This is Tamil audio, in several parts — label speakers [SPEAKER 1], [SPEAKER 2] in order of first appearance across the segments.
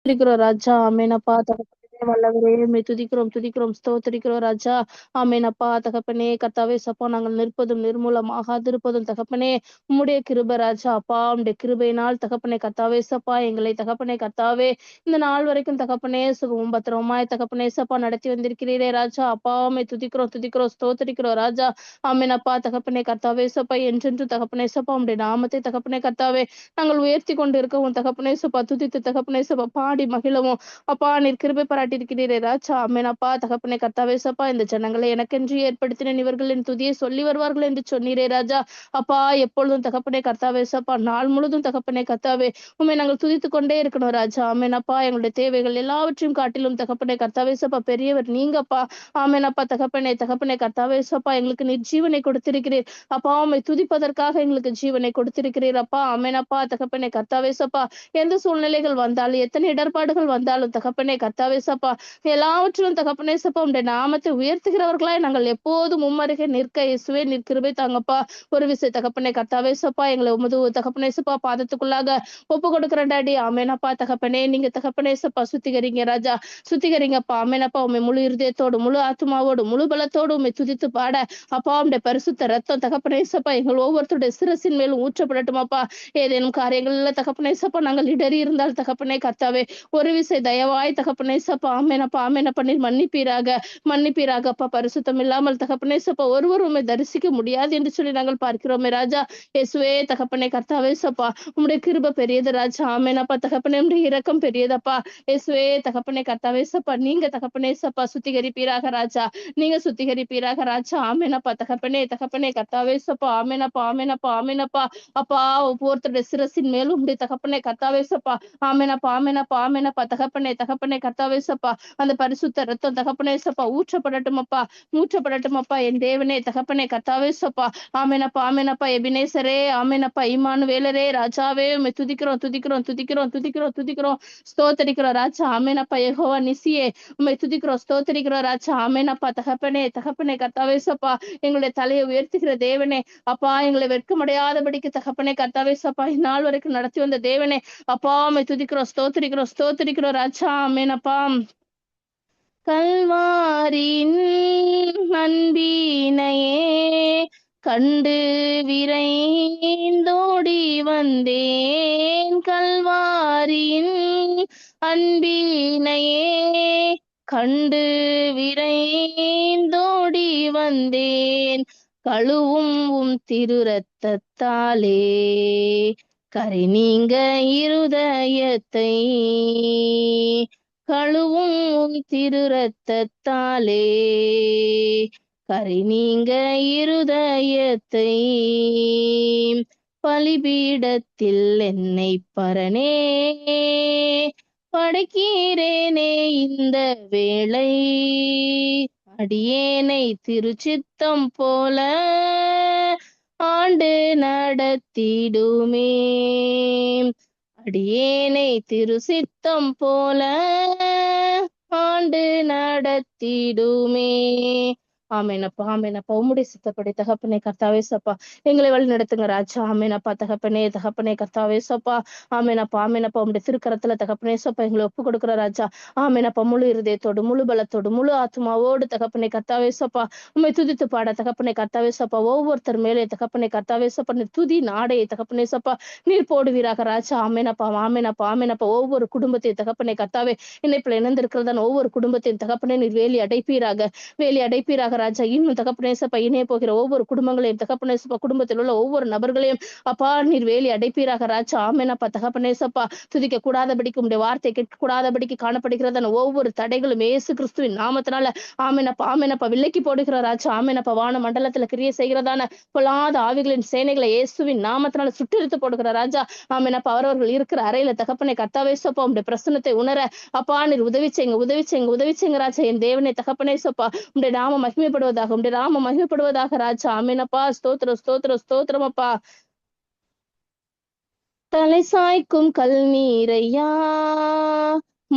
[SPEAKER 1] துதிக்கிறோம் ராஜா. ஆமெனப்பா தகப்பனே. வல்லவரே உம்மை துதிக்கிறோம் துதிக்கிறோம் ஸ்தோத்திரிக்கிறோம் ராஜா. ஆமெனப்பா தகப்பனே. கர்த்தாவே சப்பா நாங்கள் நிற்பதும் நிர்மூலமாகாதிருப்பதும் தகப்பனே உம்முடைய கிருபை ராஜா. அப்பா உம்முடைய கிருபையினால் தகப்பனே கர்த்தாவே சப்பா எங்களை தகப்பனே கர்த்தாவே இந்த நாள் வரைக்கும் தகப்பனே சுகமும் பத்திரமாய் தகப்பனே சப்பா நடத்தி வந்திருக்கிறீரே ராஜா. அப்பா உம்மை துதிக்கிறோம் துதிக்கிறோம் ஸ்தோத்திரிக்கிறோம் ராஜா. ஆமெனப்பா தகப்பனே கர்த்தாவே சப்பா என்றென்று தகப்பனே சப்பா உம்முடைய நாமத்தை தகப்பனே கர்த்தாவே நாங்கள் உயர்த்தி கொண்டு இருக்கவும் தகப்பனே சப்பா துதித்து தகப்பனே சப்பா பாடி மகிழவும் அப்பா நீர் கிருபை பாராட்டி இருக்கிறீரே ராஜா. ஆமெனப்பா தகப்பனே கர்த்தாவே சப்பா இந்த ஜனங்களை எனக்கென்று ஏற்படுத்தின இவர்களின் துதியை சொல்லி வருவார்கள் என்று சொன்னீரே ராஜா. அப்பா எப்பொழுதும் தகப்பனே கர்த்தாவே சப்பா நாள் முழுதும் தகப்பனே கர்த்தாவே உண்மை நாங்கள் துதித்து கொண்டே இருக்கணும் ராஜா. ஆமெனப்பா எங்களுடைய தேவைகள் எல்லாவற்றையும் காட்டிலும் தகப்பனே கர்த்தாவே சப்பா பெரியவர் நீங்கப்பா. ஆமெனப்பா தகப்பனே தகப்பனே கர்த்தாவே சப்பா எங்களுக்கு நீர் ஜீவனை கொடுத்திருக்கிறீர். அப்பா உம்மை துதிப்பதற்காக எங்களுக்கு ஜீவனை கொடுத்திருக்கிறீர் அப்பா. ஆமெனப்பா தகப்பனே கர்த்தாவே சப்பா எந்த சூழ்நிலைகள் வந்தாலும் எத்தனை இடர்பாடுகள் வந்தாலும் தகப்பனே கர்த்தாவே சப்பா எல்லாவற்றிலும் தகப்பனே சப்பா உம்முடைய நாமத்தை உயர்த்துகிறவர்களாய் நாங்கள் எப்போதும் உம்மருகே நிற்க இயேசுவே நீர் கிருபை தாங்கப்பா. ஒரு விஷயம் தகப்பனே கர்த்தாவே சப்பா எங்களை உமது தகப்பனே சப்பா பாதத்துக்குள்ளாக ஒப்பு கொடுக்கிற டாடி. ஆமெனப்பா தகப்பனே நீங்க தகப்பனே சப்பா சுத்திகரிங்க ராஜா. சுத்திகரிங்கப்பா. ஆமெனப்பா உம்மை முழு இருதயத்தோடு முழு ஆத்மாவோடு முழு பலத்தோடு உம்மை துதித்து பாட அப்பா உம்முடைய பரிசுத்த ரத்தம் தகப்பனே சப்பா எங்கள் ஒவ்வொருத்தருடைய சிரசின் மேலும் ஊற்றப்படட்டும் அப்பா. ஏதேனும் காரியங்கள்ல தகப்பனே சப்பா நாங்கள் இடறி இருந்தால் தகப்பனே கர்த்தாவே ஒரு விசை தயவாய் தகப்பனே சப்பா ஆமெனப்பா ஆமெனப்பா நீர் மன்னிப்பீராக மன்னிப்பீராக அப்பா. பரிசுத்தம் இல்லாமல் தகப்பனே சப்பா ஒருவர் உம்மை தரிசிக்க முடியாது என்று சொல்லி நாங்கள் பார்க்கிறோமே ராஜா. இயேசுவே தகப்பனே கர்த்தாவே சப்பா உம்முடைய கிருபை பெரியது ராஜா. ஆமெனப்பா தகப்பனே உம்முடைய இரக்கம் பெரியதப்பா. இயேசுவே தகப்பனே கர்த்தாவே சப்பா நீங்க தகப்பனே சப்பா சுத்திகரிப்பீராக ராஜா. நீங்க சுத்திகரிப்பீராக ராஜா. ஆமெனப்பா தகப்பனே தகப்பனே கர்த்தாவே சப்பா ஆமெனப்பா ஆமெனப்பா ஆமெனப்பா அப்பா. ஒவ்வொருத்தருடைய சிரசின் மேலும் உம்முடைய தகப்பனே கர்த்தாவே சப்பா ஆமெனப்பா ஆமெனப்பா ஆமெனப்பா தகப்பனே தகப்பனே கர்த்தாவே சப்பா அந்த பரிசுத்த ரத்தம் தகப்பனே சப்பா ஊற்றப்படட்டும் அப்பா. ஊற்றப்படட்டும் அப்பா. என் தேவனே தகப்பனே கர்த்தாவே சப்பா ஆமெனப்பா ஆமெனப்பா எபினேசரே ஆமெனப்பா இம்மானுவேலரே ராஜாவே உம்மை துதிக்கிறோம் துதிக்கிறோம் துதிக்கிறோம் துதிக்கிறோம் துதிக்கிறோம் ஸ்தோத்தரிக்கிறோம் ராஜா. ஆமெனப்பா யெகோவா நிசியே உம்மை துதிக்கிறோம் ஸ்தோத்தரிக்கிறோம் ராஜா. ஆமெனப்பா தகப்பனே தகப்பனே கர்த்தாவே சப்பா எங்களுடைய தலையை உயர்த்துகிற தேவனே அப்பா. எங்களை வெட்கமடையாதபடிக்கு தகப்பனே கர்த்தாவே சப்பா இந்நாள் வரைக்கும் நடத்தி வந்த தேவனே அப்பா உம்மை துதிக்கிறோம் ஸ்தோத்திரிக்கிறோம் ஸ்தோத்திரிக்கிறோம் ராஜா. ஆமெனப்பா. கல்வாரின் அன்பினையே கண்டு விரைந்தோடி வந்தேன். கல்வாரியின் அன்பினையே கண்டு விரைந்தோடி வந்தேன். கழுவும் திரு ரத்தத்தாலே கரை நீங்க இருதயத்தை கழுவும் திரு ரத்தத்தாலே கரை நீங்க இருதயத்தை பலிபீடத்தில் என்னை பரனே படைக்கிறேனே இந்த வேளை. அடியேனை திருச்சித்தம் போல ஆண்டு நடத்திடுமே. அடியேனை திருசித்தம் போல ஆண்டு நடத்திடுமே. ஆமெனப்பா ஆமெனப்பா உம்முடைய சித்தப்படி தகப்பனே கர்த்தாவே சப்பா எங்களை வழி நடத்துங்க ராஜா. ஆமெனப்பா தகப்பனே தகப்பனே கர்த்தாவே சப்பா ஆமெனப்பா ஆமெனப்பா உம்முடைய திருக்கரத்துல தகப்பனே சப்பா எங்களை ஒப்பு கொடுக்குற ராஜா. ஆமெனப்பா முழு இருதயத்தோடு முழு பலத்தோடு முழு ஆத்மாவோடு தகப்பனே கர்த்தாவே சப்பா உம்மை துதித்து பாட தகப்பனே கர்த்தாவே சப்பா ஒவ்வொருத்தர் மேலே தகப்பனே கர்த்தாவே சப்பா நீர் துதி நாடையை தகப்பனே சப்பா நீர் போடுவீராக ராஜா. ஆமெனப்பா ஆமெனப்பா ஆமெனப்பா ஒவ்வொரு குடும்பத்தையும் தகப்பனே கர்த்தாவே இணைப்புல இணைந்திருக்கிறதான ஒவ்வொரு குடும்பத்தையும் தகப்பனே நீர் வேலி அடைப்பீராக வேலி அடைப்பீராக ராஜா. இன்னும் தகப்பனே சப்பா இணைய போகிற ஒவ்வொரு குடும்பங்களையும் தகப்பனே சப்பா குடும்பத்தில் உள்ள ஒவ்வொரு நபர்களையும் அப்பா நீர் வேலி அடைப்பீராக ராஜா. ஆமெனப்பா தகப்பனே சப்பா துதிக்க கூடாதபடிக்கு உம்முடைய வார்த்தை கேட்க கூடாதபடிக்கு காணப்படுகிறதான ஒவ்வொரு தடைகளும் இயேசு கிறிஸ்துவின் நாமத்தினால ஆமெனப்பா ஆமெனப்பா விலக்கி போடுகிற ராஜா. ஆமெனப்பா வான மண்டலத்துல கிரியை செய்கிறதான பொல்லாத ஆவிகளின் சேனைகளை இயேசுவின் நாமத்தினால சுட்டெரித்து போடுகிற ராஜா. ஆமெனப்பா அவரவர்கள் இருக்கிற அறையில தகப்பனே கர்த்தாவே சப்பா உம்முடைய பிரசன்னத்தை உணர அப்பா நீர் உதவி செய்யுங்க உதவி செய்யுங்க உதவி செய்யுங்க ராஜா. என் தேவனே தகப்பனே சப்பா உம்முடைய நாம மகிமைப்படுவதாக உம்முடைய நாம மகிமைப்படுவதாக ராஜா. ஆமெனப்பா ஸ்தோத்திரம் ஸ்தோத்திரம் ஸ்தோத்திரம் அப்பா. தலை சாய்க்கும் கல் நீரையா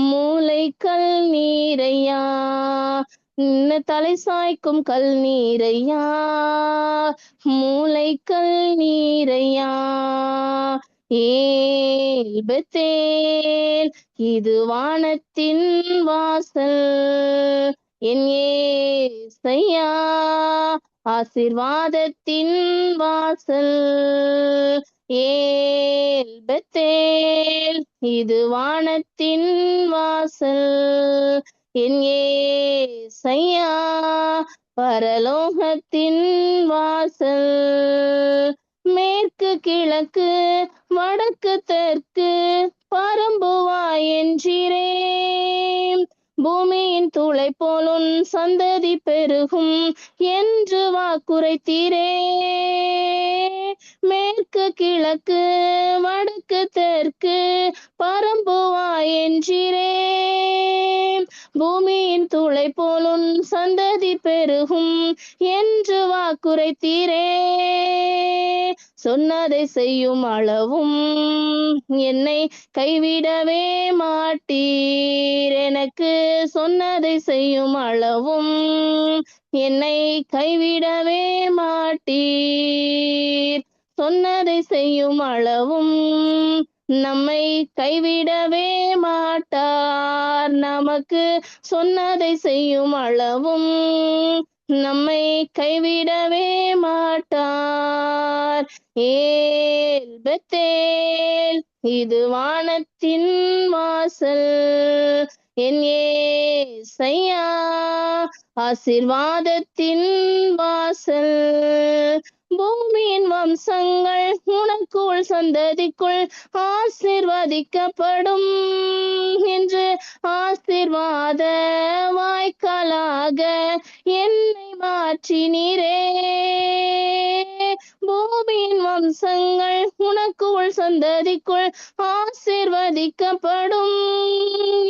[SPEAKER 1] மூளை கல் நீரையா தலை சாய்க்கும் கல் நீரையா மூளை கல் நீரையா ஏல் பெத்தேல் இது வானத்தின் வாசல், என் ஏசையா ஆசீர்வாதத்தின் வாசல். ஏல் பெத்தேல் இது வானத்தின் வாசல், என் ஏசையா பரலோகத்தின் வாசல். மேற்கு கிழக்கு வடக்கு தெற்கு பரம்புவாய் என்றீரே, பூமியின் துளை போலும் சந்ததி பெருகும் என்று வாக்குரைத்தீரே. மேற்கு கிழக்கு வடக்கு தெற்கு பரம்புவாய் என்றீரே, பூமியின் துளை போலும் சந்ததி பெருகும் என்று வாக்குரைத்தீரே. சொன்னதை செய்யும் அளவும் என்னை கைவிடவே மாட்டீர், எனக்கு சொன்னதை செய்யும் அளவும் என்னை கைவிடவே மாட்டீர். சொன்னதை செய்யும் அளவும் நம்மை கைவிடவே மாட்டார், நமக்கு சொன்னதை செய்யும் அளவும் நம்மை கைவிடவே மாட்டார். ஏல் பெத்தேல் இது வானத்தின் வாசல், என் ஏசையா ஆசீர்வாதத்தின் வாசல். பூமியின் வம்சங்கள் உனக்குள் சந்ததிக்குள் ஆசீர்வதிக்கப்படும் என்று ஆசீர்வாத வாய்க்காலாக என்னை மாற்றினீரே. பூமியின் வம்சங்கள் உனக்குள் சந்ததிக்குள் ஆசீர்வதிக்கப்படும்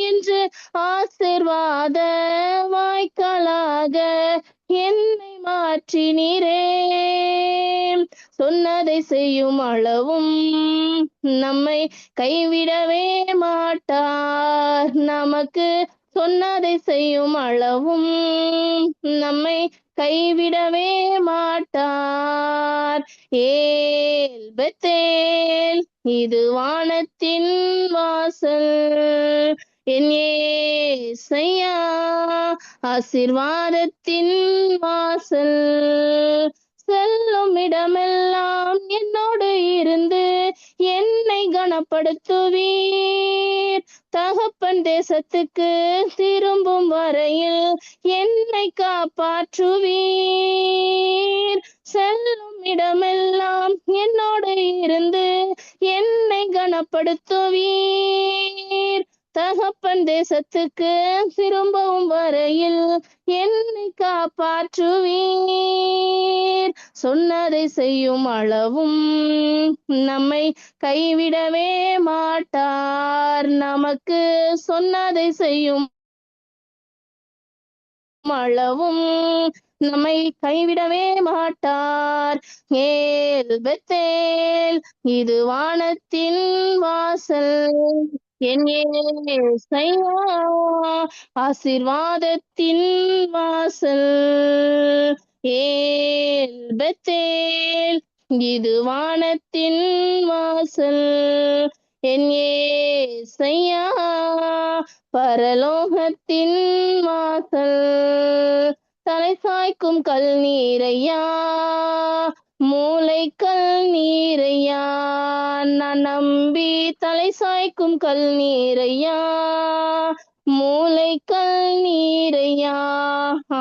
[SPEAKER 1] என்று ஆசீர்வாத வாய்க்காலாக என்னை மாற்றினீரே. சொன்னதை செய்யும் அளவும் நம்மை கைவிடவே மாட்டார், நமக்கு சொன்னதை செய்யும் அளவும் நம்மை கைவிடவே மாட்டார். ஏல் பெத்தேல் இது வானத்தின் வாசல், என் ஏசையா ஆசீர்வாதத்தின் வாசல். செல்லும் இடமெல்லாம் என்னோடு இருந்து என்னை கனப்படுத்துவீர், தகப்பன் தேசத்துக்கு திரும்பும் வரையில் என்னை காப்பாற்றுவீர். செல்லும் இடமெல்லாம் என்னோடு இருந்து என்னை கனப்படுத்துவீர், தகப்பன் தேசத்துக்கு திரும்பவும் வரையில் என்னை காப்பாற்றுவீர். சொன்னதை செய்யும் அளவும் நம்மை கைவிடவே மாட்டார், நமக்கு சொன்னதை செய்யும் அளவும் நம்மை கைவிடவே மாட்டார். ஏல் பெத்தேல் இது வானத்தின் வாசல், என் ஏசையா ஆசீர்வாதத்தின் வாசல். ஏல் பெத்தேல் இது வானத்தின் வாசல், என் ஏசையா பரலோகத்தின் வாசல். தலை சாய்க்கும் கல் நீரையா மூளைக்கல் நீரையா, நான் நம்பி தலை சாய்க்கும் கல் நீரையா மூளைக்கல் நீரையா.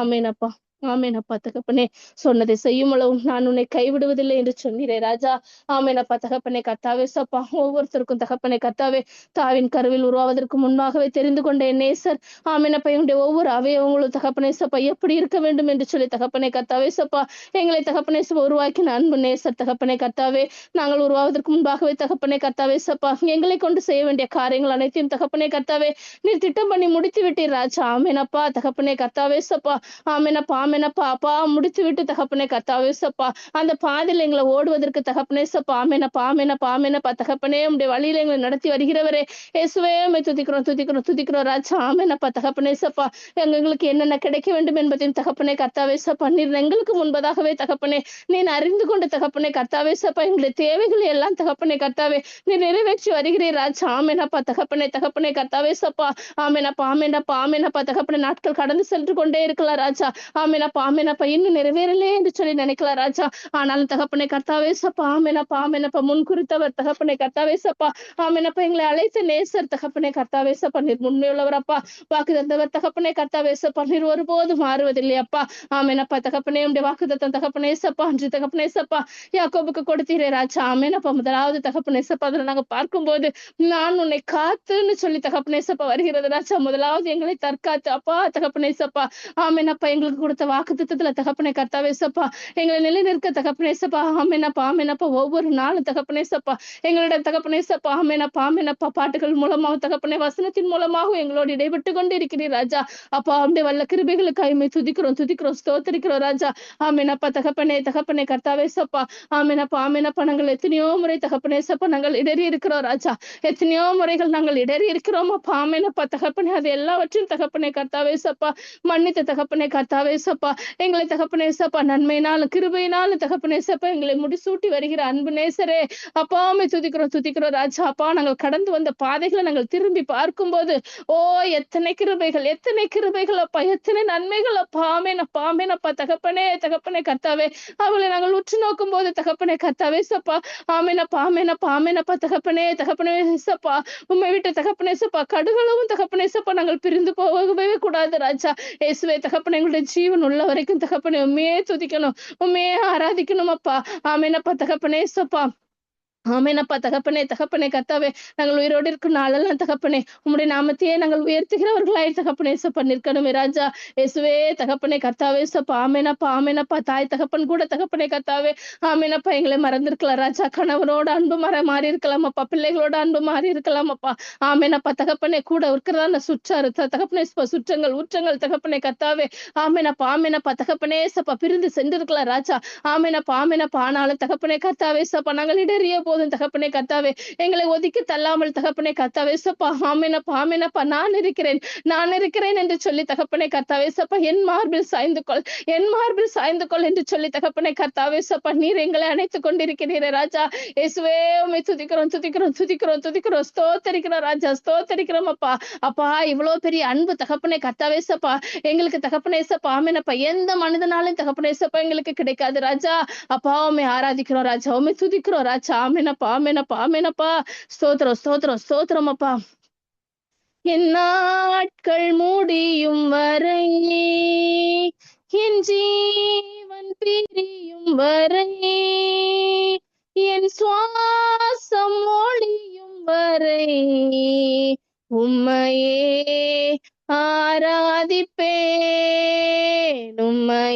[SPEAKER 1] ஆமேனப்பா, ஆமேனப்பா தகப்பனே. சொன்னதை செய்யும் அளவும் நான் உன்னை கைவிடுவதில்லை என்று சொன்னீரே ராஜா. ஆமேனப்பா தகப்பனே. கர்த்தாவே சப்பா, ஒவ்வொருத்தருக்கும் தகப்பனே கர்த்தாவே தாவின் கருவில் உருவாவதற்கு முன்பாகவே தெரிந்து கொண்ட என் நேசர். ஆமேனப்பா, என்னுடைய ஒவ்வொரு அவயவங்களும் தகப்பனே சப்பா எப்படி இருக்க வேண்டும் என்று சொல்லி தகப்பனே கர்த்தாவே சப்பா எங்களை தகப்பனே சப்பா உருவாக்கின அன்பு நேசர் தகப்பனே கர்த்தாவே. நாங்கள் உருவாவதற்கு முன்பாகவே தகப்பனே கர்த்தாவே சப்பா எங்களை கொண்டு செய்ய வேண்டிய காரியங்கள் அனைத்தையும் தகப்பனே கர்த்தாவே நீர் திட்டம் பண்ணி முடித்து விட்டீர் ராஜா. ஆமேனப்பா தகப்பனே கர்த்தாவே சப்பா. ஆமேனப்பா ஆமேனப்பா அப்பா முடித்து விட்டு தகப்பனே கர்த்தாவே சப்பா அந்த பாதையில எங்களை ஓடுவதற்கு தகப்பனே சப்பா ஆமேனப்பா ஆமேனப்பா ஆமேனப்பா தகப்பனே உடைய வழியில எங்களை நடத்தி வருகிறவரே இயேசுவே உம்மை துதிக்கிறோம் துதிக்கிறோம் துதிக்கிறோம் ராஜா ஆமேனப்பா தகப்பனே சப்பா எங்களுக்கு என்னென்ன கிடைக்க வேண்டும் என்பதையும் தகப்பனே கர்த்தாவே சப்பா நீர் எங்களுக்கு முன்பதாகவே தகப்பனே நீ அறிந்து கொண்டு தகப்பனே கர்த்தாவே சப்பா எங்களுடைய தேவைகளை எல்லாம் தகப்பனே கர்த்தாவே நீ நிறைவேற்றி வருகிறீர் ராஜா ஆமேனப்பா தகப்பனே தகப்பனே கர்த்தாவே சப்பா ஆமேனப்பா ஆமேனப்பா ஆமேனப்பா தகப்பனே நாட்கள் கடந்து சென்று கொண்டே இருக்கலாம் ராஜா ஆமேனப்பா ஆமேனப்பா இன்னும் நிறைவேறலே என்று சொல்லி நினைக்கலாம் ராஜா ஆனாலும் தகப்பனே கர்த்தாவே சப்பா ஆமேனப்பா ஆமேனப்பா முன் குறித்தவர் தகப்பனே கர்த்தாவே சப்பா ஆமேனப்பா எங்களை அழைத்த நேசர் தகப்பனே கர்த்தாவே சப்பா நீர் உண்மையுள்ளவர் அப்பா வாக்கு தந்தவர் தகப்பனே கர்த்தாவே சப்பா நீர் ஒருபோதும் மாறுவதில்லை அப்பா ஆமேனப்பா தகப்பனே உடைய வாக்கு தத்தம் தகப்பனே சப்பா அன்று தகப்பனே சப்பா யாக்கோபுக்கு கொடுத்தீரே ராஜா ஆமேனப்பா முதலாவது தகப்பனே சப்பா அதில் நாங்க பார்க்கும்போது நான் உன்னை காத்துன்னு சொல்லி தகப்பனே சப்பா வருகிறது ராஜா முதலாவது எங்களை தற்காத்து அப்பா தகப்பனே சப்பா ஆமேனப்பா எங்களுக்கு கொடுத்த வாக்கு தத்தத்துல தகப்பனே கர்த்தாவே சப்பா எங்களை நிலைநிற்க தகப்பனே சப்பா ஆமேனப்பா ஆமேனப்பா ஒவ்வொரு நாளும் தகப்பனே சப்பா எங்களிடம் தகப்பனே சப்பா ஆமேனப்பா ஆமேனப்பா பாட்டுகள் மூலமாகவும் தகப்பனே வசனத்தின் மூலமாகவும் எங்களோடு இடைபெட்டு கொண்டு இருக்கிறீர் ராஜா அப்பா அவருடைய வல்ல கிருபைகளுக்கு கைமை துதிக்கிறோம் துதிக்கிறோம் ஸ்தோத்தரிக்கிறோம் ராஜா ஆமேனப்பா தகப்பனே தகப்பனே கர்த்தாவே சப்பா ஆமேனப்பா ஆமேனப்பா நாங்கள் எத்தனையோ முறை தகப்பனே சப்பா நாங்கள் இடறி இருக்கிறோம் ராஜா எத்தனையோ முறைகள் நாங்கள் இடறி இருக்கிறோம் அப்பா ஆமேனப்பா தகப்பனே அது எல்லாவற்றையும் தகப்பனே கர்த்தாவே சப்பா மன்னித்த தகப்பனே கர்த்தாவே சப்பா எங்களை தகப்பனே சப்பா நன்மையினாலும் கிருபையினாலும் தகப்பனே சப்பா எங்களை முடிசூட்டி வருகிற அன்பு நேசரே அப்பாமே துதிக்கிறோம் துதிக்கிறோம் ராஜா அப்பா நாங்கள் கடந்து வந்த பாதைகளை நாங்கள் திரும்பி பார்க்கும்போது ஓ எத்தனை கிருபைகள் அப்பா எத்தனை நன்மைகள் அப்பா ஆமேனப்பா ஆமேனப்பா தகப்பனே தகப்பனே கர்த்தாவே அவளை நாங்கள் உற்று நோக்கும் போது தகப்பனே கர்த்தாவே சப்பா ஆமேனப்பா ஆமேனப்பா ஆமேனப்பா தகப்பனே தகப்பனே சப்பா உண்மை விட்டு தகப்பனே சப்பா கடுகளவும் தகப்பனே சப்பா நாங்கள் பிரிந்து போகவே கூடாது ராஜா இயேசுவே தகப்பனே எங்களுடைய ஜீவன் உள்ள வரைக்கும் தகப்பனே உண்மையே துதிக்கணும் உண்மையே ஆராதிக்கணும் அப்பா ஆமேனப்பா தகப்பனே சப்பா ஆமேனப்பா தகப்பனே தகப்பனே கர்த்தாவே நாங்கள் உயிரோடு இருக்கும் நாளெல்லாம் தகப்பனே உம்முடைய நாமத்தையே நாங்கள் உயர்த்துகிறவர்களாய் தகப்பனே சப்பா நிற்கணுமே ராஜா இயேசுவே தகப்பனே கர்த்தாவே சப்பா ஆமேனப்பா ஆமேனப்பா தாய் தகப்பன் கூட தகப்பனே கர்த்தாவே ஆமேனப்பா எங்களை மறந்திருக்கலாம் ராஜா கணவரோட அன்பு மாறி இருக்கலாம் அப்பா பிள்ளைகளோட அன்பு மாறி இருக்கலாம் அப்பா ஆமேனப்பா தகப்பனே கூட இருக்கிறதா சுற்றாரு தகப்பனே சுற்றங்கள் ஊற்றங்கள் தகப்பனே கர்த்தாவே ஆமேனப்பா ஆமேனப்பா தகப்பனே சப்பா பிரிந்து சென்றிருக்கலாம் ராஜா ஆமேனப்பா ஆமேனப்பா ஆனாலும் தகப்பனே கர்த்தாவே சப்பா நாங்கள் இடறிய போதும் தகப்பனே கர்த்தாவே எங்களை ஒதுக்கி தள்ளாமல் தகப்பனே கர்த்தாவே சப்பா ஆமேனப்பா ஆமேனப்பா நான் இருக்கிறேன் என்று சொல்லி தகப்பனே கர்த்தாவே சப்பா என் மார்பில் சாய்ந்து கொள் என்று சொல்லி தகப்பனே கர்த்தாவே சப்பா நீர் எங்களை அணைத்துக் கொண்டிருக்கிறீரே ராஜா இயேசுவே உம்மை துதிக்கிறோம் ஸ்தோத்தரிக்கிறோம் ராஜா ஸ்தோத்தரிக்கிறோம் அப்பா அப்பா இவ்வளவு பெரிய அன்பு தகப்பனே கர்த்தாவே சப்பா எங்களுக்கு தகப்பனே சப்பா ஆமேனப்பா எந்த மனிதனாலும் தகப்பனே சப்பா எங்களுக்கு கிடைக்காது ராஜா அப்பா உம்மை ஆராதிக்கிறோம் ராஜா உம்மை துதிக்கிறோம் ராஜா ஆமேனப்பா ஆமேனப்பா ஆமேனப்பா ஸ்தோத்திரம் அப்பா என் நாட்கள் முடியும் வரை என் ஜீவன் பிரியும் வரை என் சுவாசம் ஒளியும் வரை உம்மையே ஆராதிப்பேன் உம்மை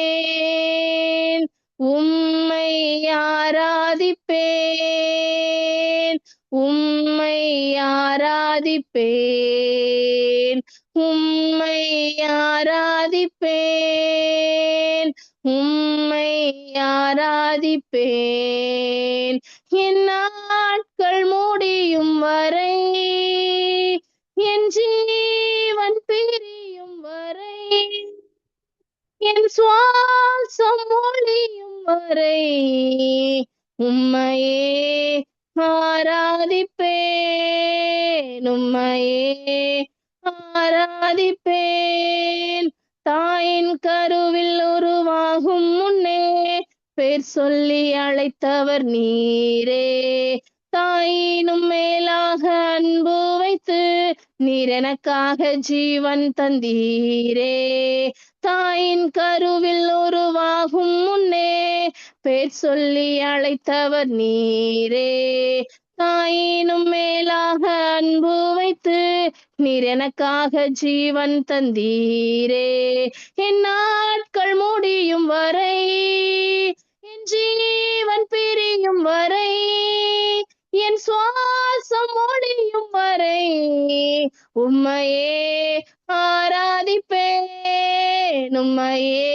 [SPEAKER 1] ஆராதிப்பேன் உம்மை ஆராதிப்பேன் உம்மை ஆராதிப்பேன் உம்மை ஆராதிப்பேன் என் நாட்கள் முடியும் வரை என் ஜீவன் பிரியும் வரை என் சுவாசம் ஒளியும் வரை உம்மையே ஆராதிப்பேன் தாயின் கருவில் உருவாகும் முன்னே பேர் சொல்லி அழைத்தவர் நீரே தாயினும் மேலாக அன்பு வைத்து நீர் எனக்காக ஜீவன் தந்தீரே தாயின் கருவில் உருவாகும் முன்னே பேர் சொல்லி அழைத்தவர் நீரே தாயினும் மேலாக அன்பு வைத்து நீர் எனக்காக ஜீவன் தந்தீரே என் நாட்கள் முடியும் வரை என் ஜீவன் பிரியும் வரை என் சுவாசம் ஒளியும் வரை உம்மையே ஆராதிப்பேன் உம்மையே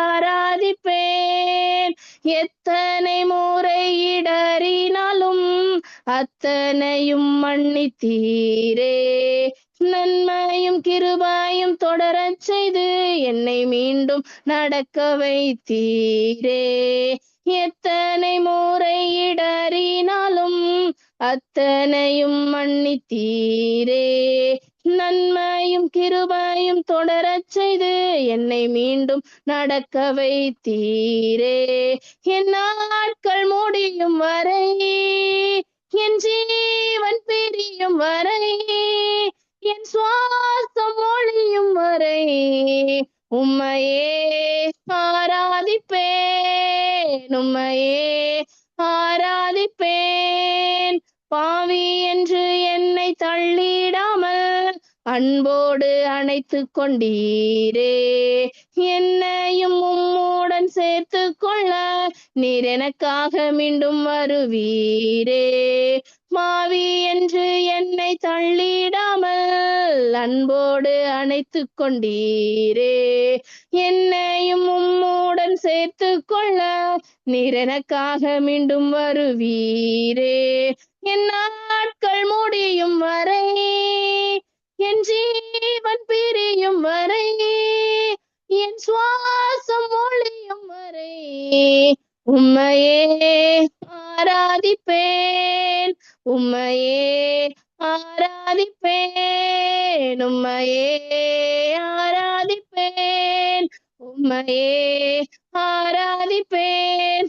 [SPEAKER 1] ஆராதிப்பேன். எத்தனை முறை இடறினாலும் அத்தனையும் மன்னித்தீரே. நன்மையும் கிருபையும் தொடரச் செய்து என்னை மீண்டும் நடக்க வைத்தீரே. எத்தனை முறை இடறினாலும் அத்தனையும் மன்னித்தீரே. நன்மையும் கிருபையும் தொடரச் செய்து என்னை மீண்டும் நடக்க வைத்தீரே. என் நாட்கள் முடியும் வரை, என் ஜீவன் பிரியும் வரை, என் சுவாசம் ஒழியும் வரை உம்மையே ஆராதிப்பேன். உம்மையே ஆராதிப்பேன். பாவி என்று என்னை தள்ளிடாமல் அன்போடு அணைத்து கொண்டீரே. என்னையும் உம்முடன் சேர்த்து கொள்ள நீர் எனக்காக மீண்டும் வருவீரே. மாவி என்று என்னை தள்ளிடாமல் அன்போடு அணைத்து கொண்டீரே. என்னையும் உம்முடன் சேர்த்து கொள்ள நீர் எனக்காக மீண்டும் வருவீரே. என் நாட்கள் முடியும் வரை, என் ஜீவன் பிரியும் வரை, என் சுவாசம் ஒழியும் வரை உம்மையே ஆராதிப்பேன். உம்மையே ஆராதிப்பேன். உம்மையே ஆராதிப்பேன். உம்மையே ஆராதிப்பேன்.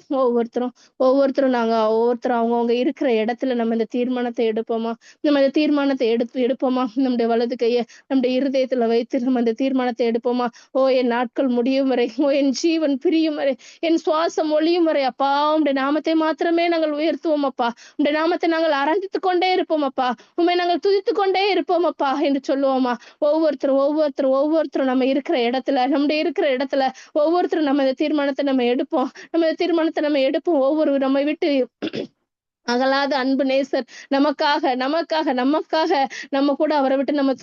[SPEAKER 1] ஒவ்வொருத்தரும் நாங்க அவங்கவுங்க இருக்கிற இடத்துல நம்ம இந்த தீர்மானத்தை எடுப்போமா? நம்ம இந்த தீர்மானத்தை எடுப்போமா? நம்முடைய வலது கையை நம்முடைய இருதயத்துல வைத்து நம்ம இந்த தீர்மானத்தை எடுப்போமா? ஓ, என் நாட்கள் முடியும் வரை, ஓ என் ஜீவன் பிரியும் வரை, என் சுவாசம் ஒழியும் வரை அப்பா உடைய நாமத்தை மாத்திரமே நாங்கள் உயர்த்துவோம் அப்பா. உடைய நாமத்தை நாங்கள் ஆராதித்து கொண்டே இருப்போம் அப்பா. உண்மை நாங்கள் துதித்து கொண்டே இருப்போம் அப்பா என்று சொல்லுவோமா? ஒவ்வொருத்தரும் நம்ம இருக்கிற இடத்துல, நம்முடைய இருக்கிற இடத்துல ஒவ்வொருத்தரும் நம்ம இந்த தீர்மானத்தை நம்ம எடுப்போம். ஒவ்வொரு நம்மை விட்டு அகலாத அன்பு நேசர் நமக்காக நம்ம கூட அவரை விட்டு நம்ம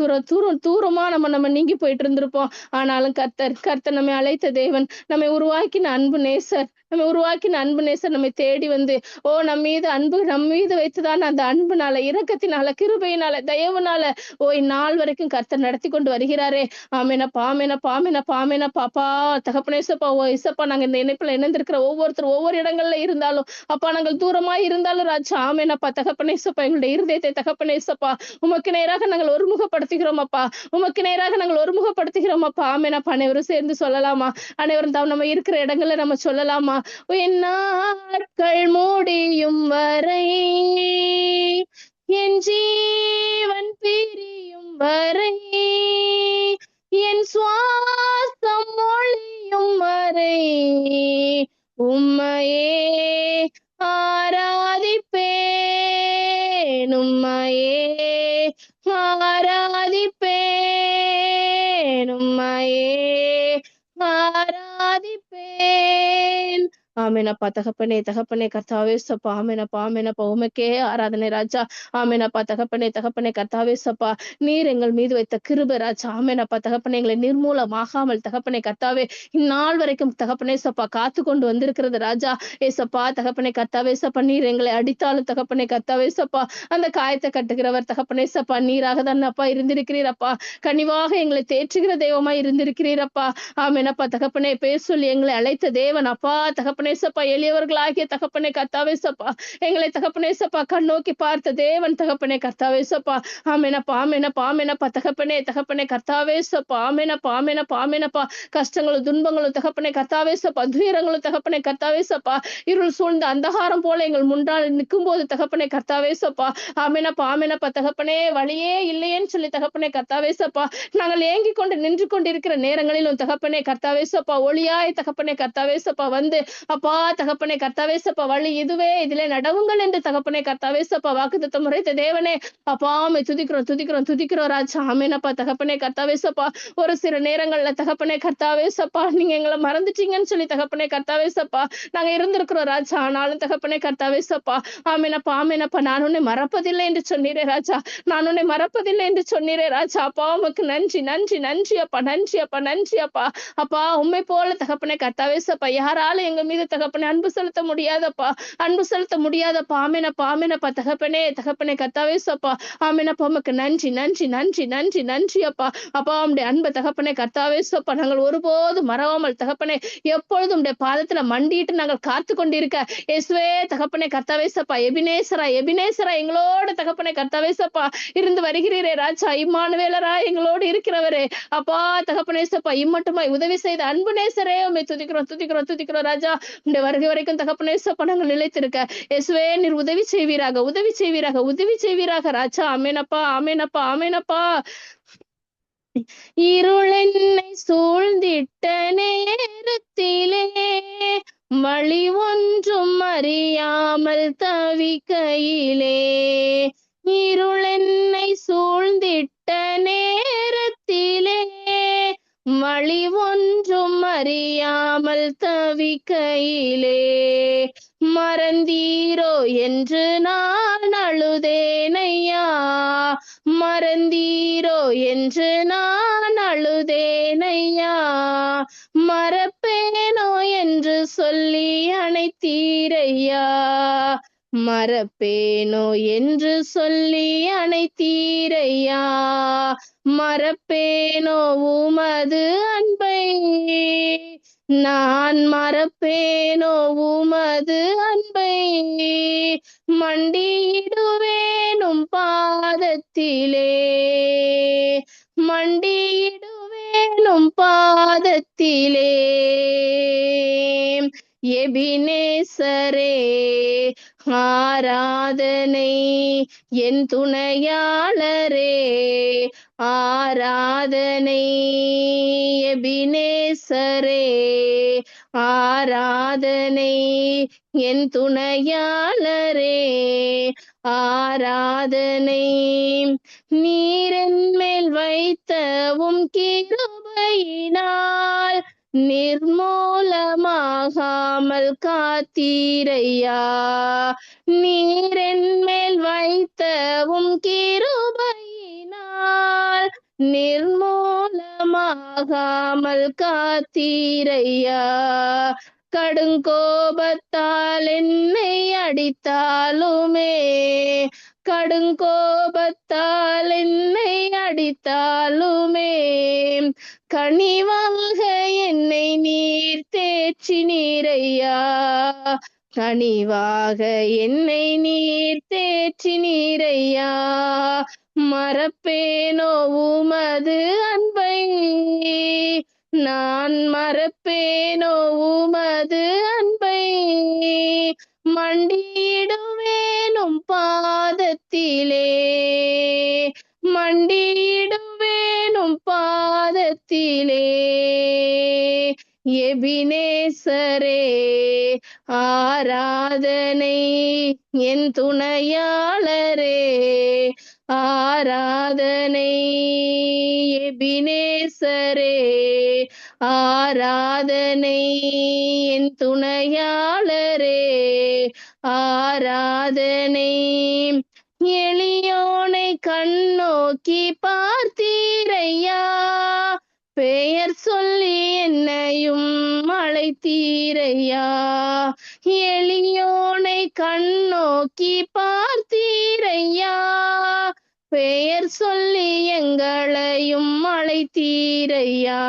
[SPEAKER 1] தூரமா நம்ம நீங்கி போயிட்டு இருந்திருப்போம். ஆனாலும் கர்த்தர் நம்மை அழைத்த தேவன், நம்மை உருவாக்கின அன்பு நேசர் நம்மை தேடி வந்து நம் மீது வைத்துதான் அந்த அன்புனால, இரக்கத்தினால, கிருபையினால, தயவுனால இந்நாள் வரைக்கும் கர்த்தர் நடத்தி கொண்டு வருகிறாரே. ஆமேனப்பா தகப்பனேசப்பா. இசப்பா, நாங்க இந்த இணைப்புல இணைந்திருக்கிற ஒவ்வொரு இடங்கள்ல இருந்தாலும் அப்பா, நாங்கள் தூரமாய் இருந்தாலும் ராஜா, ஆமேனப்பா தகப்பனேசப்பா, எங்களுடைய இருதயத்தை தகப்பனேசப்பா உமக்கு நேராக நாங்கள் ஒருமுகப்படுத்துகிறோம் அப்பா. ஆமேனப்பா, அனைவரும் சேர்ந்து சொல்லலாமா? அனைவரும் நம்ம இருக்கிற இடங்கள்ல நம்ம சொல்லலாமா? என் நாட்கள் முடியும் வரை, என் ஜீவன் பிரியும் வரை, என் சுவாசம் ஒழியும் வரை உம்மையே ஆராதிப்பேன். உம்மையே ஆராதிப்பேன். உம்மையே ஆராதிப்பேன். ஆமேனப்பா தகப்பனே கர்த்தாவே சப்பா. ஆமேனப்பா உமக்கே ஆராதனை ராஜா. ஆமேனப்பா தகப்பனே கர்த்தாவே சப்பா. நீர் எங்கள் மீது வைத்த கிருபை ராஜா. ஆமேனப்பா தகப்பனே, எங்களை நிர்மூலமாகாமல் தகப்பனே கர்த்தாவே இந்நாள் வரைக்கும் தகப்பனே சப்பா காத்து கொண்டு வந்திருக்கிறது ராஜா. ஏசப்பா தகப்பனே கர்த்தாவே சப்பா, நீர் எங்களை அடித்தாலும் தகப்பனே கர்த்தாவே சப்பா அந்த காயத்தை கட்டுகிறவர் தகப்பனே சப்பா நீராக தான் அப்பா இருந்திருக்கிறீரப்பா. கனிவாக எங்களை தேற்றுகிற தெய்வமா இருந்திருக்கிறீரப்பா. ஆமேனப்பா தகப்பனே, பேர் சொல்லி எங்களை அழைத்த தேவன் அப்பா தகப்பனே சப்பா. எளியவர்களாகிய தகப்பனே கர்த்தாவே சப்பா, எங்களை தகப்பனே சப்பா கண்ணோக்கி பார்த்த தேவன் தகப்பனே கர்த்தாவே சப்பா. ஆமேனப்பா தகப்பனே கர்த்தாவே சப்பா. ஆமேனப்பா கஷ்டங்களும் துன்பங்களும் தகப்பனே கர்த்தாவே சப்பா, துயரங்களும் தகப்பனே கர்த்தாவே சப்பா, இருள் சூழ்ந்த அந்தகாரம் போல எங்கள் முன்னால் நிற்கும் போது தகப்பனே கர்த்தாவே சப்பா. ஆமேனப்பா தகப்பனே, வழியே இல்லையேன்னு சொல்லி தகப்பனே கர்த்தாவே சப்பா நாங்கள் ஏங்கி கொண்டு நின்று கொண்டிருக்கிற நேரங்களிலும் தகப்பனே கர்த்தாவே சப்பா ஒளியாய் தகப்பனே கர்த்தாவே சப்பா வந்து அப்பா தகப்பனே கர்த்தாவே சப்பா வழி இதுவே, இதிலே நடவுங்கள் என்று தகப்பனே கர்த்தாவே சப்பா வாக்குத்தத்தம் உரைத்த தேவனே அப்பா உம்மை துதிக்கிறோம் துதிக்கிறோம் துதிக்கிறோம் ராஜா. ஆமெனப்பா தகப்பனே கர்த்தாவே சப்பா. ஒரு சில நேரங்கள்ல தகப்பனே கர்த்தாவே சப்பா நீங்க எங்களை மறந்துட்டீங்கன்னு சொல்லி தகப்பனே கர்த்தாவே சப்பா நாங்க இருந்திருக்கிறோம் ராஜா. ஆனாலும் தகப்பனே கர்த்தாவே சப்பா ஆமெனப்பா ஆமெனப்பா நான் உன்னை மறப்பதில்லை என்று சொன்னீரே ராஜா. நான் உன்னை மறப்பதில்லை என்று சொன்னீரே ராஜா. அப்பா உமக்கு நன்றி நன்றி நன்றி அப்பா நன்றி அப்பா நன்றி அப்பா. அப்பா உண்மை போல தகப்பனே கர்த்தாவே சப்பா யாராலும் எங்க மீது தகப்பனே அன்பு செலுத்த முடியாதப்பா, அன்பு செலுத்த முடியாதப்பா. ஆமெனப்பா ஆமெனப்பா தகப்பனே தகப்பனே கர்த்தாவே சப்பா ஆமெனப்பா உமக்கு நன்றி நன்றி நன்றி நன்றி நன்றி அப்பா. அப்பா உம்முடைய அன்பு தகப்பனே கர்த்தாவே சப்பா நாங்கள் ஒருபோதும் மறவாமல் தகப்பனே எப்பொழுதும் உம்முடைய பாதத்துல மண்டிட்டு நாங்கள் காத்து கொண்டிருக்க இயேசுவே தகப்பனே கர்த்தாவே சப்பா எபினேசரா எபினேசரா எங்களோட தகப்பனே கர்த்தாவே சப்பா இருந்து வருகிறீரே ராஜா. இம்மானுவேலரா எங்களோடு இருக்கிறவரே அப்பா தகப்பனே சப்பா இம்மட்டுமாய் உதவி செய்த அன்பு நேசரே உம்மை துதிக்கிறோம் துதிக்கிறோம் துதிக்கிறோம் ராஜா. உம்முடைய வருகை வரைக்கும் தகப்பனே சப்பா நாங்கள் நிலைத்திருக்க இயேசுவே நீர் உதவி செய்வீராக உதவி செய்வீராக உதவி செய்வீராக ராஜா. ஆமெனப்பா ஆமெனப்பா ஆமெனப்பா. இருள் என்னை சூழ்ந்திட்ட நேரத்திலே வழி ஒன்றும் அறியாமல் தவிக்கையிலே, இருள் என்னை சூழ்ந்திட்ட நேரத்திலே வழி ஒன்றும் அறியாமல் தவிக்கையிலே, மறந்தீரோ என்று நான் அழுதேனையா, மறந்தீரோ என்று நான் அழுதேனையா, மறப்பேனோ என்று சொல்லி அணைத்தீரையா, மறப்பேனோ என்று சொல்லி அணைத்தீரையா, மறப்பேனோ உமது அன்பை, நான் மறப்பேனோ உமது அன்பை, மண்டியிடுவேனும் பாதத்திலே, மண்டியிடுவேனும் பாதத்திலே, எபினேசரே ஆராதனை என் துணையாளரே ஆராதனை, எபினேசரே ஆராதனை என் துணையாளரே ஆராதனை, நீரென் மேல் வைத்தவும் கிருபையினால் நிர்மூலமாகாமல் காத்தீரையா, நீரென் மேல் வைத்தவும் கிருபையினால் நிர்மூலமாகாமல் காத்தீரையா, கடுங்கோபத்தால் என்னை அடித்தாலுமே, கடுங்கோபத்தால் என்னை அடித்தாலுமே, கனிவாக என்னை நீர் தேற்றினீரையா, கனிவாக என்னை நீர் தேற்றினீரையா, மறப்பேனோ உமது அன்பை, நான் மறப்பேனோ உமது அன்பை, மண்டியிடுவேனும் பாதத்திலே, மண்டியிடுவேனும் பாதத்திலே, எபினேசரே ஆராதனை என் துணையாளரே ஆராதனை, எபினேசரே ஆராதனை என் துணையாளரே ஆராதனை, எளியோனை கண்ணோக்கி பார்த்தீரையா, பெயர் சொல்லி என்னையும் அழைத்தீரையா, எளியோனை கண்ணோக்கி பார்த்தீரையா, பெயர் சொல்லி எங்களையும் அழைத்தீரையா,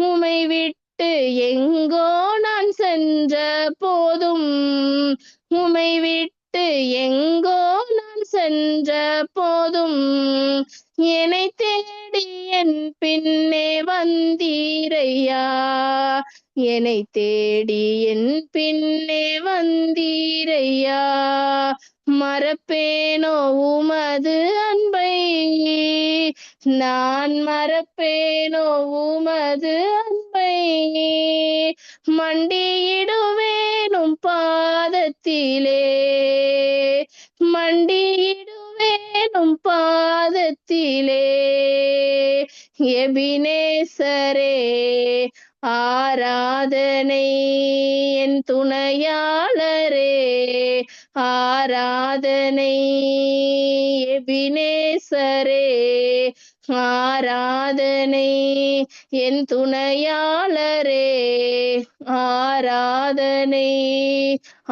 [SPEAKER 1] உமை விட்டு எங்கோ நான் சென்ற போதும், உமை விட்டு எங்கோ நான் சென்ற போதும், என்னை தேடி என் பின்னே வந்தீரையா, என்னை தேடி என் பின்னே வந்தீரையா, மறப்பேனோ உமது அன்பை, நான் மறப்பேனோ உமது அன்பை, மண்டியிடுவேனும் பாதத்திலே, மண்டியிடுவேனும் பாதத்திலே. எபினேசரே ஆராதனை, என் துணையாளரே ஆராதனை. எபினேசரே ஆராதனை, என் துணையாளரே ஆராதனை.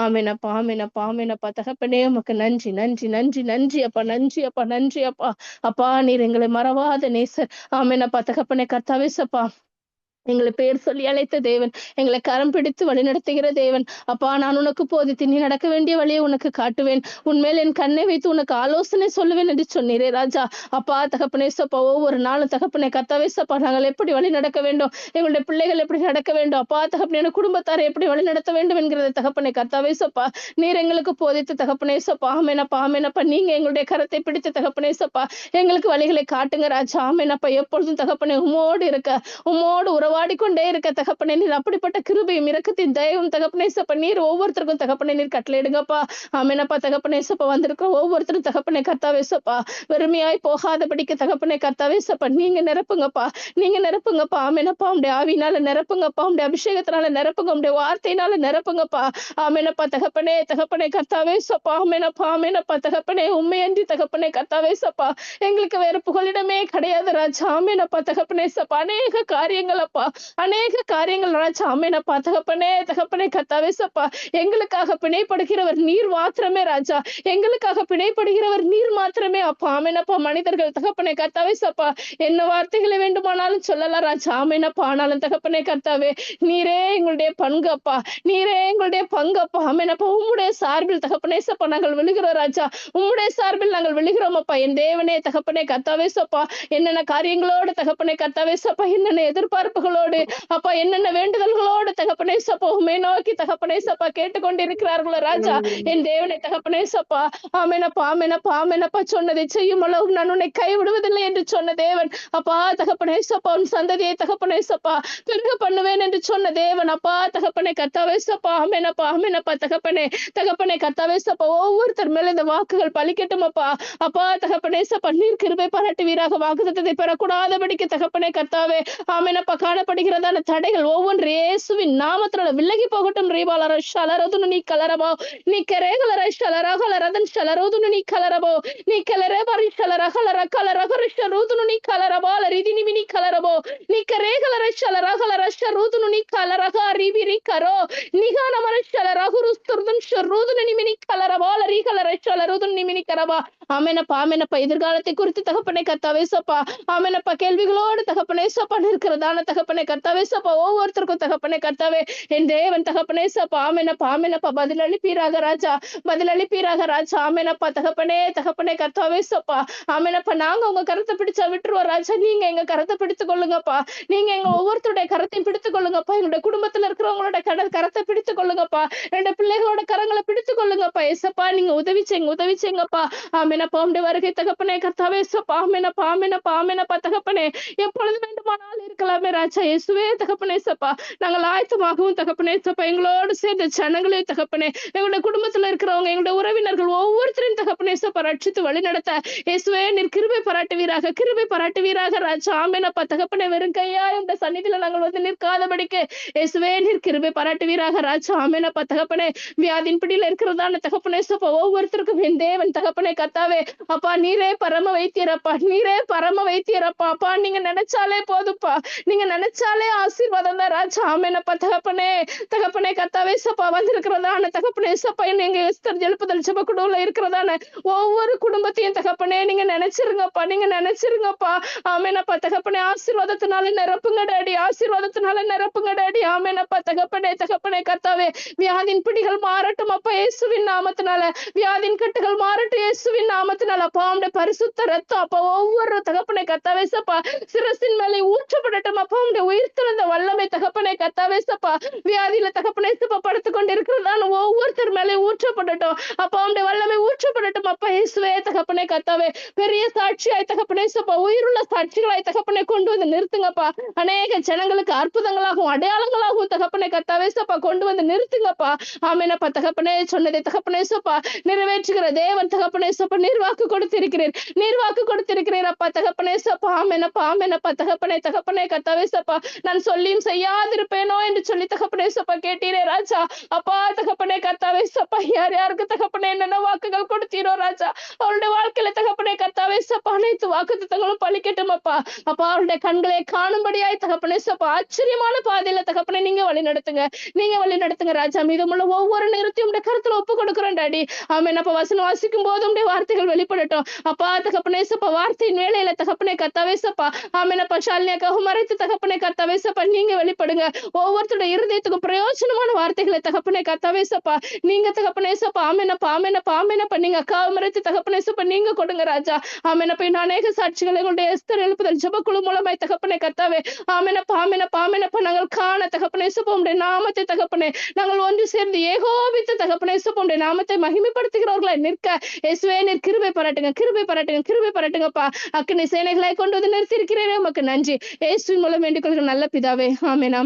[SPEAKER 1] ஆமெனப்பா, ஆமெனப்பா, ஆமெனப்பா. தகப்பனே உமக்கு நன்றி, நன்றி, நன்றி, நன்றி அப்பா, நன்றி அப்பா, நன்றி அப்பா. அப்பா நீர் எங்களை மறவாத நேசர். ஆமெனப்பா தகப்பனே. கர்த்தாவே சப்பா, எங்களை பேர் சொல்லி அழைத்த தேவன், எங்களை கரம் பிடித்து வழி நடத்துகிற தேவன். அப்பா நான் உனக்கு போதித்து நீ நடக்க வேண்டிய வழியை உனக்கு காட்டுவேன், உன்மேல் என் கண்ணை வைத்து உனக்கு ஆலோசனை சொல்லுவேன் என்று சொன்னீரே ராஜா. அப்பா தகப்பனே சப்பா, ஒவ்வொரு நாளும் தகப்பனே கர்த்தாவே சப்பா, நாங்கள் எப்படி வழி நடக்க வேண்டும், எங்களுடைய பிள்ளைகள் எப்படி நடக்க வேண்டும், அப்பா தகப்பனே குடும்பத்தாரை எப்படி வழி நடத்த வேண்டும் என்கிறத தகப்பனே கர்த்தாவே சப்பா நீர் எங்களுக்கு போதித்து தகப்பனே சப்பா. ஆமெனப்பா, ஆமெனப்பா. நீங்க எங்களுடைய கரத்தை பிடித்து தகப்பனே சப்பா எங்களுக்கு வழிகளை காட்டுங்க ராஜா. ஆமெனப்பா. எப்பொழுதும் தகப்பனே உமோடு இருக்க, உமோடு உறவாடிக்கொண்டே இருக்க தகப்பனே நீர் அப்படிப்பட்ட கிருபையும் இரக்கத்தின் தயவும் தகப்பனே சப்பா நீர் ஒவ்வொருத்தருக்கும் தகப்பனே நீர் கட்டளையிடுங்கப்பா. ஆமெனப்பா தகப்பனே சப்பா. வந்திருக்க ஒவ்வொருத்தரும் தகப்பனே கர்த்தாவே சப்பா வெறுமையாய் போகாதபடிக்கு தகப்பனே கர்த்தாவே சப்பா நீங்க நிரப்புங்கப்பா, நீங்க நிரப்புங்கப்பா. ஆமெனப்பா. உடைய ஆவினால நிரப்புங்கப்பா, உடைய அபிஷேகத்தினால நிரப்புங்க, உடைய வார்த்தையினால நிரப்புங்கப்பா. ஆமெனப்பா தகப்பனே, தகப்பனே கர்த்தாவே சப்பா. ஆமெனப்பா, ஆமெனப்பா தகப்பனே. உண்மையன்றி தகப்பனே கர்த்தாவே சப்பா எங்களுக்கு வேற புகலிடமே கிடையாது ராஜா. ஆமெனப்பா தகப்பனே சப்பா. அநேக காரியங்கள் அப்பா, அநேக காரியங்கள் ராஜா. ஆமெனப்பா தகப்பனே, தகப்பனே கர்த்தாவே சப்பா எங்களுக்காக பிணைப்படுகிறவர் நீர் மாத்திரமே ராஜா, எங்களுக்காக பிணைப்படுகிறவர் நீர் மாத்திரமே அப்பா. ஆமெனப்பா. மனிதர்கள் தகப்பனே கர்த்தாவே சப்பா என்ன வார்த்தைகளை வேண்டுமானாலும் சொல்லலாம் ராஜா. ஆமெனப்பா. ஆனாலும் தகப்பனே கர்த்தாவே நீரே எங்களுடைய பங்கு அப்பா, நீரே எங்களுடைய பங்கு அப்பா. ஆமெனப்பா. உம்முடைய சார்பில் தகப்பனே சப்பா நாங்கள் விழுகிறோம் ராஜா, உம்முடைய சார்பில் நாங்கள் விழுகிறோம் அப்பா. என் தேவனே தகப்பனே கர்த்தாவே சப்பா என்னென்ன காரியங்களோடு தகப்பனே கர்த்தாவே சப்பா, என்னென்ன எதிர்பார்ப்புகளோடு அப்பா, என்னென்ன வேண்டுதல்களோடு தகப்பனே சப்பா உம்மை நோக்கி தகப்பனே சப்பா கேட்டுக்கொண்டிருக்கிறார்களோ ராஜா. என் தேவனை தகப்பனே சப்பா. ஆமெனப்பா, ஆமெனப்பா, ஆமெனப்பா. சொன்னதை செய்யும் அளவு நான் உன்னை கைவிடுவதில்லை என்று சொன்ன தேவன் அப்பா தகப்பனே சப்பா. உன் சந்ததியை தகப்பனே சப்பா பெருக பண்ணுவேன் என்று சொன்ன தேவன் அப்பா தகப்பனே கர்த்தாவே சப்பா. ஆமெனப்பா, ஆமெனப்பா தகப்பனே, தகப்பனே கர்த்தாவே சப்பா ஒவ்வொருத்தர் மேல இந்த வாக்குகள் பலிக்கட்டும் அப்பா. அப்பா தகப்பனே சப்பா நீர் கிருபை பாராட்டுவீராக. வாக்குத்தத்தத்தை பெறக்கூடாதபடிக்கு தகப்பனே கர்த்தாவே ஆமெனப்பா காணப்படுகிறதான தடைகள் ஒவ்வொன்று இயேசுவின் நாமத்தினால விலகி போகட்டும். ரீபாலர ஷலரதுனு நீ கலரபோ, நீ கரேகலர ஷலரகலரதன் ஷலரோதுனு நீ கலரபோ, நீ கலரே பரி ஷலரகலர கலரகர ஷரூதுனு நீ கலரபோ லரிதினி மினி கலரபோ, நீ கரேகலர ஷலரகலர ஷரூதுனு நீ கலரக ரிபிரி கரோ, நிகானமர ஷலரகுருஸ்துர்துன் ஷரூதுனு நிமினி கலரபோ லரிகலர ஷலரூதுன் நிமினி கரபா. ஆமெனப்பா, ஆமெனப்பா. எதிர்காலத்தை குறித்து தகப்பனே கர்த்தாவே சப்பா ஆமெனப்பா கேள்விகளோடு தகப்பனே சப்பா இருக்கிறதான தகப்பனே கர்த்தாவே சப்பா ஒவ்வொருத்தருக்கும் தகப்பனே கர்த்தாவே என் தேவன் தகப்பனே சப்பா ஆமெனப்பா, ஆமெனப்பா. பதில் அளிப்பீராக ராஜா, பதில் அளிப்பீராக ராஜா. ஆமெனப்பா தகப்பனே, தகப்பனே கர்த்தாவே சப்பா ஆமெனப்பா. நாங்க உங்க கரத்தை பிடிச்சா விட்டுருவோம் ராஜா, நீங்க எங்க கரத்தை பிடித்துக் கொள்ளுங்கப்பா, நீங்க எங்க ஒவ்வொருத்தருடைய கரத்தையும் பிடித்துக் கொள்ளுங்கப்பா. எங்களுடைய குடும்பத்துல இருக்கிறவங்களோட கரத்தை பிடித்துக் கொள்ளுங்கப்பா, என்னோட பிள்ளைகளோட கரங்களை பிடித்துக் கொள்ளுங்கப்பா. ஏசப்பா நீங்க உதவி செய்யுங்க, உதவி செய்யுங்கப்பா. ஆமெனப்பா. உடைய வருகை தகப்பனே கர்த்தாவே சப்பா ஆமெனப்பா, ஆமெனப்பா, ஆமெனப்பா தகப்பனே எப்பொழுது வேண்டுமானாலும் இருக்கலாமே ராஜா. இயேசுவே தகப்பனே சப்பா நாங்கள் ஆயத்தமாகவும் தகப்பனே சப்பா எங்களோடு சேர்ந்த ஜனங்களே தகப்பனே, எங்களுடைய குடும்பத்துல இருக்கிறவங்க, எங்களுடைய உறவினர்கள் ஒவ்வொருத்தரையும் தகப்பனே சப்பா ரட்சித்து வழி நடத்த இயேசுவே நீர் கிருபை பாராட்டுவீராக, கிருபை பாராட்டுவீராக ராஜா. ஆமெனப்பா தகப்பனே வெறும் கையா இந்த சந்நிதியில நாங்கள் வந்து நிற்காதபடிக்கு இயேசுவே நீர் கிருபை பாராட்டுவீராக ராஜா. ஆமெனப்பா தகப்பனே. வியாதின் பிடியில இருக்கிறதான தகப்பனே சப்பா ஒவ்வொருத்தருக்கும் என் தேவன் தகப்பனே கர்த்தாவே அப்பா நீரே பரம வைத்தியரப்பா, நீரே பரம வைத்தியரப்பா. அப்பா நீங்க நினைச்சாலே போதுப்பா, நீங்க நினைச்சாலே ஆசீர்வாதம் தான் ராஜா. ஆமெனப்பா தகப்பனே, தகப்பனே கர்த்தாவே சப்பா வந்திருக்கிறதான தகப்பனே சப்பா எங்க எஸ்தர் எழுப்புதல் ஜெப குழுல இருக்கிறதான ஒவ்வொரு குடும்பத்தையும் தகப்பனே நீங்க நினைச்சிருங்கப்பா, நீங்க நினைச்சிருங்கப்பா. ஆமெனப்பா தகப்பனே. ஆசீர்வாதத்தினால நிரப்புங்க டாடி, ஆசீர்வாதத்தினால நிரப்புங்க டாடி. ஆமெனப்பா தகப்பனே, தகப்பனே கர்த்தாவே வியாதின் பிடிகள் மாறட்டும் அப்பா இயேசுவின் நாமத்தினால, வியாதின் கட்டுகள் மாறட்டும் இயேசுவின் நாமத்தினால. அப்பா உம்முடைய பரிசுத்த ரத்தம் அப்பா ஒவ்வொரு தகப்பனே கர்த்தாவே சப்பா சிரசின் மேலே ஊற்றப்படட்டும் அப்பா. உம்முடைய உடைய உயிர்த்தெழுந்த வல்லமை தகப்பனே கத்தாவே சப்பா வியாதியில தகப்பனே சப்பா படுத்துக் கொண்டிருக்கிறதான ஒவ்வொருத்தர் மேலே ஊற்றப்படட்டும் அப்பா உடைய வல்லமை ஊற்றப்படட்டும் அப்பா இயேசுவே தகப்பனே கத்தாவே பெரிய சாட்சியாய் தகப்பனே சப்பா உயிருள்ள சாட்சிகளாய் தகப்பனே கொண்டு வந்து நிறுத்துங்கப்பா அநேக ஜனங்களுக்கு அற்புதங்களாகவும் அடையாளங்களாகவும் தகப்பனே கத்தாவே சப்பா கொண்டு வந்து நிறுத்துங்கப்பா ஆமேனப்பா தகப்பனே சொன்னதை தகப்பனே சப்பா நிறைவேற்றுகிற தேவன் தகப்பனே சப்பா நீர்வாக்கு கொடுத்திருக்கிறீர் அப்பா தகப்பனே சப்பா ஆமேனப்பா தகப்பனே கத்தாவே சப்பா நான் சொல்லியும் செய்யாதிருப்பேனோ என்று சொல்லி தகப்பனே சப்பா கேட்டீரே ராஜா அப்பா தகப்பனே கத்தாவே சப்பா யார் யாருக்கு தகப்பனே என்னென்ன வாக்குகள் கொடுத்தீரோ ராஜா அவருடைய வாழ்க்கையில தகப்பனே கத்தாவே சப்பா அனைத்து வாக்குத்தத்தங்களும் பலிக்கட்டும் அப்பா அவருடைய கண்களை காணும்படியாய் தகப்பனே சப்பா ஆச்சரியமான பாதையில தகப்பனே நீங்க வழி நடத்துங்க ராஜா மீதமுள்ள ஒவ்வொரு நேரத்தையும் உடைய கருத்துல ஒப்பு கொடுக்கிறோம் டாடி ஆமென் அப்ப வசனம் வாசிக்கும் போது உடைய வார்த்தைகள் வெளிப்படட்டும் அப்பா தகப்பனே சப்பா வார்த்தையின் வேலையில தகப்பனே கத்தாவே சப்பா ஆமென் அப்பா ஷாலினியாக்காக மறைத்து தகப்பனே கத்தாவே சப்பா நீங்க வெளிப்படுங்க ஒவ்வொருத்தருடைய இருதயத்துக்கும் பிரயோஜனமான வார்த்தைகளை தகப்பனே கத்தாவே சப்பா நீங்க தகப்பனே சப்பா ஆமெனப்பா நீங்க அக்காவை மறைத்து தகப்பனே சப்பா நீங்க கொடுங்க ராஜா ஆமெனப்பா இன்னும் அநேக சாட்சிகளை உங்களுடைய எஸ்தர் எழுப்புதல் ஜெபக்குழு மூலமாய் தகப்பனே கத்தாவே ஆமெனப்பா நாங்கள் காண தகப்பனே சப்பா உடைய நாமத்தை தகப்பனே நாங்கள் ஒன்று சேர்ந்து ஏகோபித்து தகப்பனே சப்பா உடைய நாமத்தை மகிமைப்படுத்துகிறவர்களாய் நிற்க இயேசுவே நீர் கிருபை பாராட்டுங்கப்பா அக்கினி சேனைகளை கொண்டு வந்து நிறுத்தியிருக்கிறீரே உமக்கு நன்றி இயேசுவின் மூலம் வேண்டிக் கொள்கிற நல்ல பிதாவே ஆமென்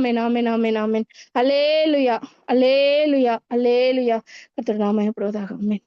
[SPEAKER 1] அல்லேலூயா கர்த்தர் நாமம் எப்பொழுதாக ஆமென்.